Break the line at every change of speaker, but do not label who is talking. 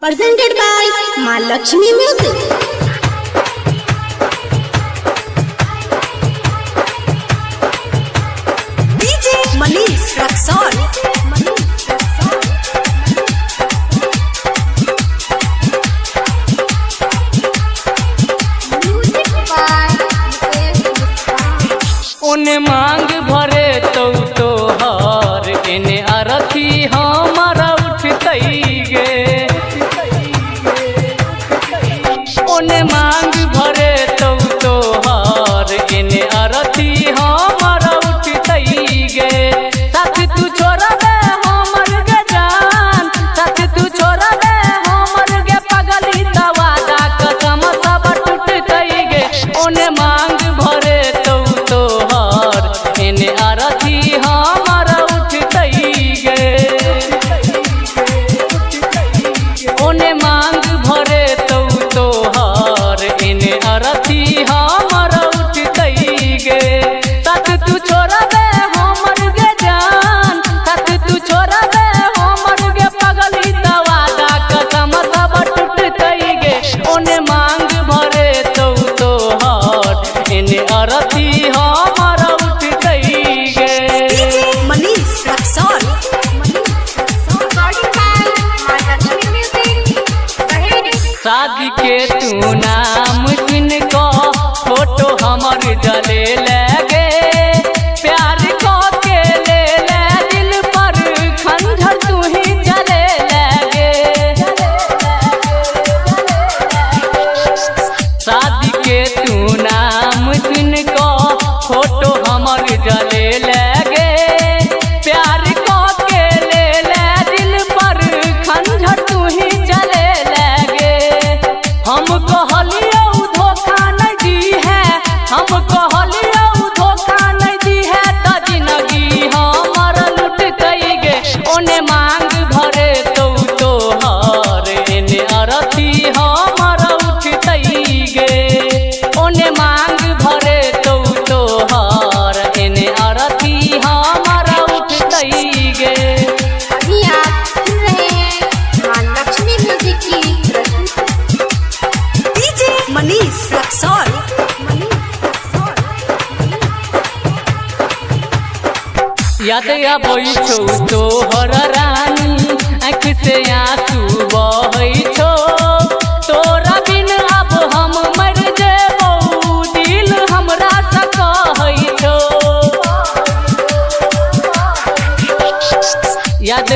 Presented by Mahalakshmi Music. DJ Manish Raksol.
उन्हें मांग भरे तो हार इन्हें अरथी हमारा उठतई गे। उन्हें मांग भरे तो हार इन्हें अरथी हमारा उठतई गे। साथ तू छोड़ा दे हमर गे जान, साथ तू छोड़ा दे हमर गे पगली दवादा कसम सब टूटतई गे। उन्हें मांग भरे तो हार इन्हें अरथी हमारा उठतई गे। उन्हें मांग भरे तो हार इन्हें अरथी हमारा उठतई गे। साथ तू छोड़ा दे हमर गे जान, साथ तू छोड़ा दे हमर गे पगली दवादा कसम सब टूटतई गे। उन्हें मांग भरे तो हार इन्हें अरथी हमारा उठतई गे।
DJ Manish Raksol.
शादी के तू नाम सुन को फोटो हमर जले लगे। प्यार को के ले दिल पर खंजर तू ही जले लगे। शादी के तू नाम सुन को फोटो हमर जले लगे। प्यार को के ले दिल पर खंजर तू ही जले लगे। हम कहलियो धोखा नहीं दी है, हम कहलियो धोखा नहीं दी है त जिंदगी हमर लुटतई गे। ओने मांग भरे तो हार इन्हें अरथी हमर उठतई गे। ओने मांग भरे तो हार इन्हें अरथी हमर उठतई गे।
अभी आप सुन रहे हैं महालक्ष्मी म्यूजिक की प्रस्तुति। DJ Manish Raksol.
याद आबै छौ तोहर रानी, आँख से आंसू बहै छौ। तोरा बिन अब हम मर जेबौ, दिल हमरा से कहै छौ। याद